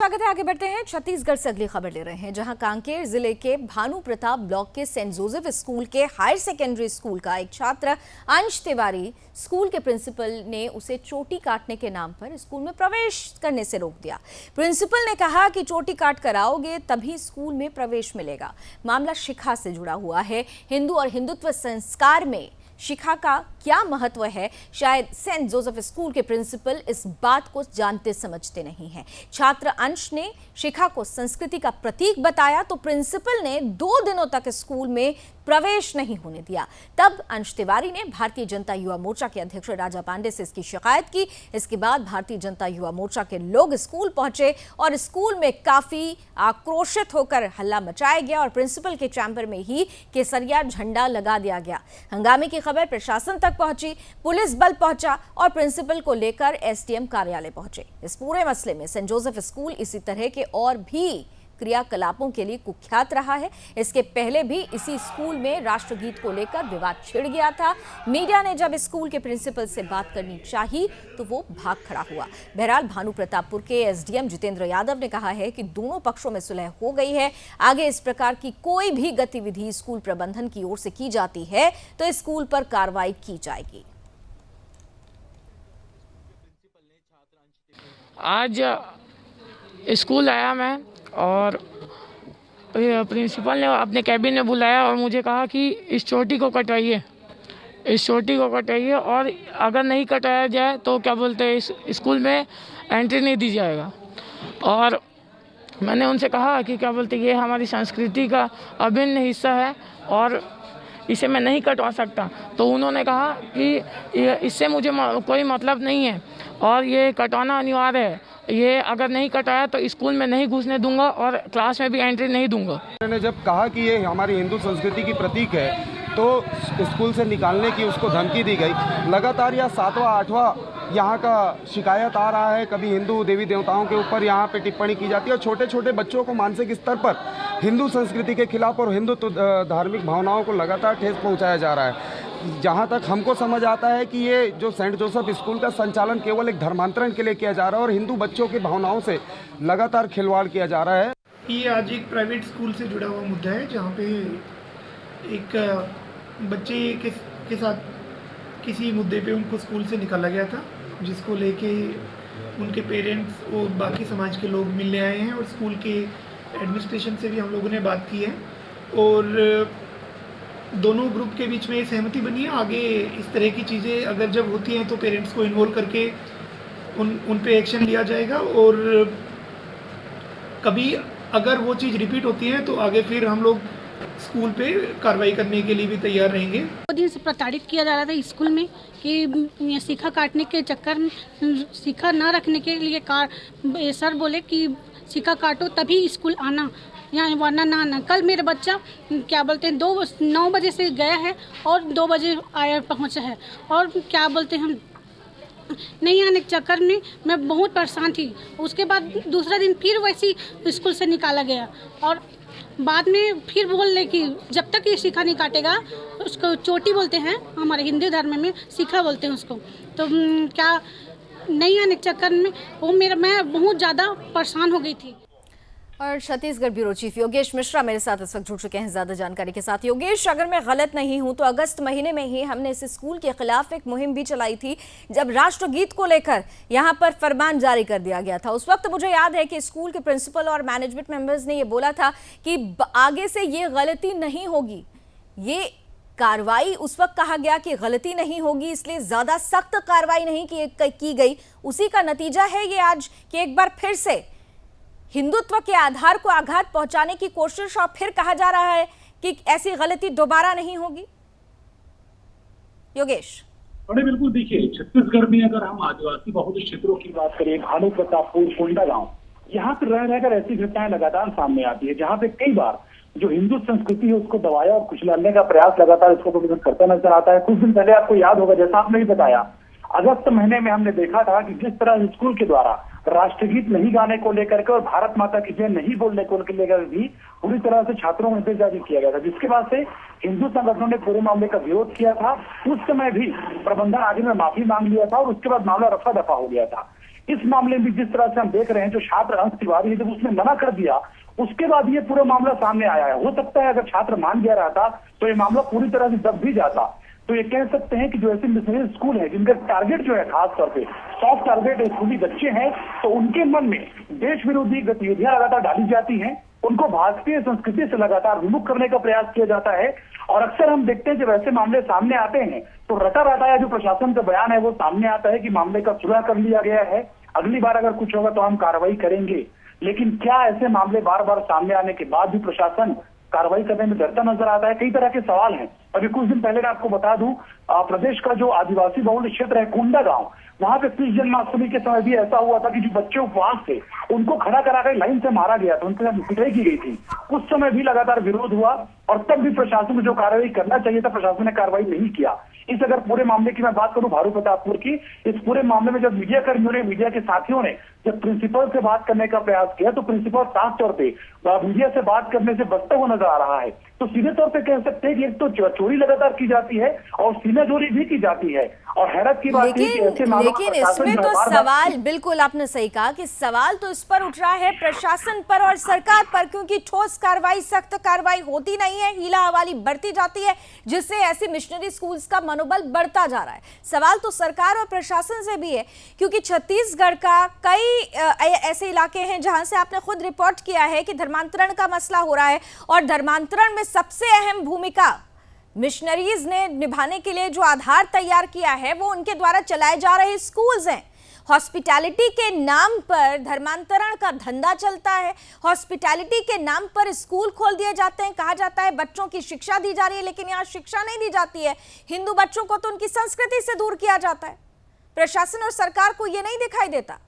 स्वागत है। आगे बढ़ते हैं। छत्तीसगढ़ से अगली खबर ले रहे हैं, जहां कांकेर जिले के भानु प्रताप ब्लॉक के सेंट जोसेफ स्कूल के हायर सेकेंडरी स्कूल का एक छात्र अंश तिवारी, स्कूल के प्रिंसिपल ने उसे चोटी काटने के नाम पर स्कूल में प्रवेश करने से रोक दिया। प्रिंसिपल ने कहा कि चोटी काट कर आओगे तभी स्कूल में प्रवेश मिलेगा। मामला शिखा से जुड़ा हुआ है। हिंदू और हिंदुत्व संस्कार में शिखा का क्या महत्व है, शायद सेंट जोसेफ स्कूल के प्रिंसिपल इस बात को जानते समझते नहीं हैं। छात्र अंश ने शिखा को संस्कृति का प्रतीक बताया तो प्रिंसिपल ने 2 दिनों तक स्कूल में प्रवेश नहीं होने दिया। तब अंश तिवारी ने भारतीय जनता युवा मोर्चा के अध्यक्ष राजा पांडे से इसकी शिकायत की। इसके बाद भारतीय जनता युवा मोर्चा के लोग स्कूल पहुंचे और स्कूल में काफी आक्रोशित होकर हल्ला मचाया गया और प्रिंसिपल के चैम्बर में ही केसरिया झंडा लगा दिया गया। हंगामे की खबर प्रशासन तक पहुंची, पुलिस बल पहुंचा और प्रिंसिपल को लेकर एसडीएम कार्यालय पहुंचे। इस पूरे मसले में सेंट जोसेफ स्कूल इसी तरह के और भी क्रियाकलापों के लिए कुख्यात रहा है। इसके पहले भी इसी स्कूल में राष्ट्रगीत को लेकर विवाद छिड़ गया था। मीडिया ने जब स्कूल के प्रिंसिपल से बात करनी चाही तो वो भाग खड़ा हुआ। बहरहाल भानु प्रतापपुर के एसडीएम जितेंद्र यादव ने कहा है कि दोनों पक्षों में सुलह हो गई है। आगे इस प्रकार की कोई भी गतिविधि स्कूल प्रबंधन की ओर से की जाती है तो स्कूल पर कार्रवाई की जाएगी। आज स्कूल आया मैं और प्रिंसिपल ने अपने कैबिन में बुलाया और मुझे कहा कि इस चोटी को कटाइए, इस चोटी को कटाइए और अगर नहीं कटाया जाए तो क्या बोलते हैं इस स्कूल में एंट्री नहीं दी जाएगा। और मैंने उनसे कहा कि क्या बोलते ये हमारी संस्कृति का अभिन्न हिस्सा है और इसे मैं नहीं कटवा सकता। तो उन्होंने कहा कि इससे मुझे कोई मतलब नहीं है और ये कटवाना अनिवार्य है। ये अगर नहीं कटाया तो स्कूल में नहीं घुसने दूंगा और क्लास में भी एंट्री नहीं दूंगा। मैंने जब कहा कि ये हमारी हिंदू संस्कृति की प्रतीक है तो स्कूल से निकालने की उसको धमकी दी गई। लगातार यह 7वां 8वां यहाँ का शिकायत आ रहा है। कभी हिंदू देवी देवताओं के ऊपर यहाँ पे टिप्पणी की जाती है और छोटे छोटे बच्चों को मानसिक स्तर पर हिंदू संस्कृति के खिलाफ और हिंदुत्व धार्मिक भावनाओं को लगातार ठेस पहुँचाया जा रहा है। जहाँ तक हमको समझ आता है कि ये जो सेंट जोसेफ स्कूल का संचालन केवल एक धर्मांतरण के लिए किया जा रहा है और हिंदू बच्चों की भावनाओं से लगातार खिलवाड़ किया जा रहा है। ये आज एक प्राइवेट स्कूल से जुड़ा हुआ मुद्दा है, जहाँ पे एक बच्चे के साथ किसी मुद्दे पे उनको स्कूल से निकाला गया था, जिसको लेके उनके पेरेंट्स और बाकी समाज के लोग मिलने आए हैं और स्कूल के एडमिनिस्ट्रेशन से भी हम लोगों ने बात की है और दोनों ग्रुप के बीच में सहमति बनी है। आगे इस तरह की चीज़ें अगर जब होती हैं तो पेरेंट्स को इन्वॉल्व करके उन पे एक्शन लिया जाएगा और कभी अगर वो चीज़ रिपीट होती है तो आगे फिर हम लोग स्कूल पे कार्रवाई करने के लिए भी तैयार रहेंगे। 2 दिन से प्रताड़ित किया जा रहा था स्कूल में कि शिखा काटने के चक्कर में, शिखा ना रखने के लिए सर बोले कि शिखा काटो तभी स्कूल आना, यहाँ वरना ना आना। कल मेरा बच्चा क्या बोलते हैं 9 बजे से गया है और 2 बजे आया पहुँचा है और क्या बोलते हैं नहीं आने के चक्कर में मैं बहुत परेशान थी। उसके बाद दूसरा दिन फिर वैसी स्कूल से निकाला गया और बाद में फिर बोल रहे कि जब तक ये शिखा नहीं काटेगा, उसको चोटी बोलते हैं हमारे हिंदू धर्म में, शिखा बोलते हैं उसको। तो क्या नहीं आने के चक्कर में मैं बहुत ज़्यादा परेशान हो गई थी। और छत्तीसगढ़ ब्यूरो चीफ योगेश मिश्रा मेरे साथ इस वक्त जुड़ चुके हैं ज्यादा जानकारी के साथ। योगेश, अगर मैं गलत नहीं हूं तो अगस्त महीने में ही हमने इस स्कूल के खिलाफ एक मुहिम भी चलाई थी, जब राष्ट्रगीत को लेकर यहां पर फरमान जारी कर दिया गया था। उस वक्त मुझे याद है कि स्कूल के प्रिंसिपल और मैनेजमेंट मेंबर्स ने यह बोला था कि आगे से ये गलती नहीं होगी। ये कार्रवाई उस वक्त कहा गया कि गलती नहीं होगी, इसलिए ज्यादा सख्त कार्रवाई नहीं की गई। उसी का नतीजा है ये आज कि एक बार फिर से हिंदुत्व के आधार को आघात पहुंचाने की कोशिश और फिर कहा जा रहा है कि ऐसी गलती दोबारा नहीं होगी। योगेश, बड़े बिल्कुल देखिए, छत्तीसगढ़ में अगर हम आदिवासी बहुल क्षेत्रों की बात करें, भानु प्रतापपुर, कोंडागांव, यहाँ पे रह रहकर ऐसी घटनाएं लगातार सामने आती है, जहाँ पे कई बार जो हिंदू संस्कृति है उसको दबाया और कुचलाने का प्रयास लगातार इसको प्रदर्शन करता नजर आता है। कुछ दिन पहले आपको याद होगा, जैसा आपने भी बताया, अगस्त महीने में हमने देखा था कि जिस तरह स्कूल के द्वारा राष्ट्रगीत नहीं गाने को लेकर के और भारत माता की जय नहीं बोलने को लेकर भी पूरी तरह से छात्रों में जारी किया गया था, जिसके बाद से हिंदू संगठनों ने पूरे मामले का विरोध किया था। उस समय भी प्रबंधन आगे में माफी मांग लिया था और उसके बाद मामला रफा दफा हो गया था। इस मामले में जिस तरह से हम देख रहे हैं, जो छात्र अंश तिवारी है, जब उसने मना कर दिया उसके बाद ये पूरा मामला सामने आया है। हो सकता है अगर छात्र मान गया रहता तो ये मामला पूरी तरह से दब भी जाता। तो ये कह सकते हैं कि जो ऐसे मिशनरी स्कूल है जिनका टारगेट जो है खास तौर पे सॉफ्ट टारगेट स्कूली बच्चे हैं, तो उनके मन में देश विरोधी गतिविधियां लगातार डाली जाती हैं, उनको भारतीय संस्कृति से लगातार विमुख करने का प्रयास किया जाता है। और अक्सर हम देखते हैं जब ऐसे मामले सामने आते हैं तो रटा रटाया जो प्रशासन का बयान है वो सामने आता है कि मामले का सुलह कर लिया गया है, अगली बार अगर कुछ होगा तो हम कार्रवाई करेंगे। लेकिन क्या ऐसे मामले बार बार सामने आने के बाद भी प्रशासन कार्रवाई करने में डरता नजर आता है? कई तरह के सवाल हैं। अभी कुछ दिन पहले मैं आपको बता दूं, प्रदेश का जो आदिवासी बहुल क्षेत्र है कोंडा गांव, वहां पे कृष्ण जन्माष्टमी के समय भी ऐसा हुआ था कि जो बच्चे उपवास थे उनको खड़ा कराकर लाइन से मारा गया था, उनके साथ पिटाई की गई थी। उस समय भी लगातार विरोध हुआ और तब भी प्रशासन को जो कार्रवाई करना चाहिए था प्रशासन ने कार्रवाई नहीं किया। इस अगर पूरे मामले की मैं बात करूं भानु प्रतापपुर की, इस पूरे मामले में जब मीडिया कर्मियों ने, मीडिया के साथियों ने जब प्रिंसिपल से बात करने का प्रयास किया तो प्रिंसिपल साफ तौर पे मीडिया से बात करने से बचता हुआ नजर आ रहा है। तो सीधे तौर पे कह सकते हैं कि एक तो चोरी लगातार की जाती है और सीनाजोरी भी की जाती है। और हैरत की बात है कि ऐसे मामलों में लेकिन इसमें तो सवाल, बिल्कुल आपने सही कहा कि सवाल तो इस पर उठ रहा है प्रशासन पर और सरकार पर, क्योंकि ठोस कार्रवाई, सख्त कार्रवाई होती नहीं है, हीला हवाली बढ़ती जाती है, जिससे ऐसे मिशनरी स्कूल्स का मनोबल बढ़ता जा रहा है। सवाल तो सरकार और प्रशासन से भी है, क्योंकि छत्तीसगढ़ का कई ऐसे इलाके हैं जहां से आपने खुद रिपोर्ट किया है कि धर्मांतरण का मसला हो रहा है और धर्मांतरण में सबसे अहम भूमिका मिशनरीज ने निभाने के लिए जो आधार तैयार किया है वो उनके द्वारा चलाए जा रहे स्कूल्स हैं। हॉस्पिटैलिटी के नाम पर धर्मांतरण का धंधा चलता है, हॉस्पिटैलिटी के नाम पर स्कूल खोल दिए जाते हैं, कहा जाता है बच्चों की शिक्षा दी जा रही है, लेकिन यहाँ शिक्षा नहीं दी जाती है। हिंदू बच्चों को तो उनकी संस्कृति से दूर किया जाता है। प्रशासन और सरकार को यह नहीं दिखाई देता।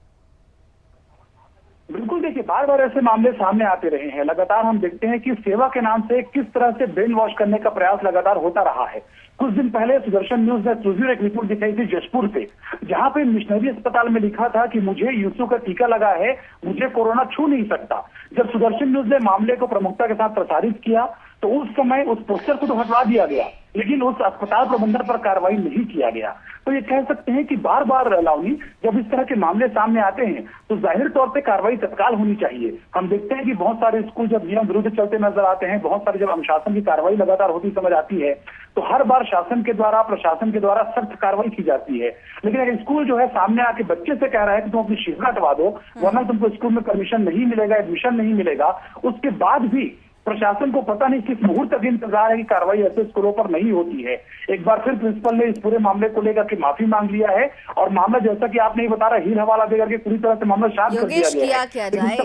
बिल्कुल, देखिए बार बार ऐसे मामले सामने आते रहे हैं। लगातार हम देखते हैं कि सेवा के नाम से किस तरह से ब्रेन वॉश करने का प्रयास लगातार होता रहा है। कुछ दिन पहले सुदर्शन न्यूज ने एक्सक्लूसिव एक रिपोर्ट दिखाई थी जशपुर से, जहां पे मिशनरी अस्पताल में लिखा था कि मुझे यूसू का टीका लगा है, मुझे कोरोना छू नहीं सकता। जब सुदर्शन न्यूज ने मामले को प्रमुखता के साथ प्रसारित किया तो उस समय उस पोस्टर को तो हटवा दिया गया, लेकिन उस अस्पताल प्रबंधन पर कार्रवाई नहीं किया गया। तो ये कह सकते हैं कि बार बार लावनी जब इस तरह के मामले सामने आते हैं तो जाहिर तौर पे कार्रवाई तत्काल होनी चाहिए। हम देखते हैं कि बहुत सारे स्कूल जब नियम विरुद्ध चलते नजर आते हैं, बहुत सारे जब अनुशासन की कार्रवाई लगातार होती समझ आती है तो हर बार शासन के द्वारा, प्रशासन के द्वारा सख्त कार्रवाई की जाती है। लेकिन अगर स्कूल जो है सामने आके बच्चे से कह रहा है कि तुम अपनी शिक्षा हटवा दो वरना तुमको स्कूल में परमिशन नहीं मिलेगा, एडमिशन नहीं मिलेगा, उसके बाद भी प्रशासन को पता नहीं किस मुहूर्त तक इंतजार है कि कार्रवाई ऐसे स्कूलों पर नहीं होती है। एक बार फिर प्रिंसिपल ने इस पूरे मामले को लेकर के माफी मांग लिया है और मामला जैसा कि आप नहीं बता रहा हील हवाला देकर के पूरी तरह से मामला शांत कर दिया गया है।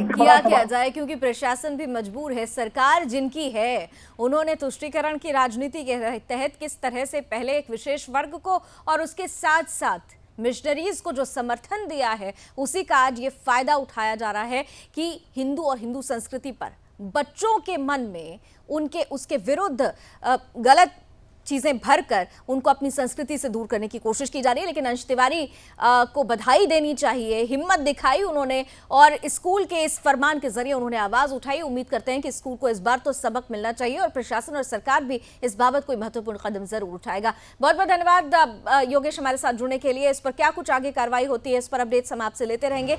किया जाए क्योंकि प्रशासन भी मजबूर है। सरकार जिनकी है उन्होंने तुष्टीकरण की राजनीति के तहत किस तरह से पहले एक विशेष वर्ग को और उसके साथ साथ मिशनरीज को जो समर्थन दिया है उसी का आज ये फायदा उठाया जा रहा है कि हिंदू और हिंदू संस्कृति पर बच्चों के मन में उनके उसके विरुद्ध गलत चीजें भरकर उनको अपनी संस्कृति से दूर करने की कोशिश की जा रही है। लेकिन अंश तिवारी को बधाई देनी चाहिए, हिम्मत दिखाई उन्होंने और स्कूल के इस फरमान के जरिए उन्होंने आवाज उठाई। उम्मीद करते हैं कि स्कूल को इस बार तो सबक मिलना चाहिए और प्रशासन और सरकार भी इस बाबत कोई महत्वपूर्ण कदम जरूर उठाएगा। बहुत बहुत धन्यवाद योगेश हमारे साथ जुड़ने के लिए। इस पर क्या कुछ आगे कार्रवाई होती है इस पर अपडेट्स हम आपसे लेते रहेंगे।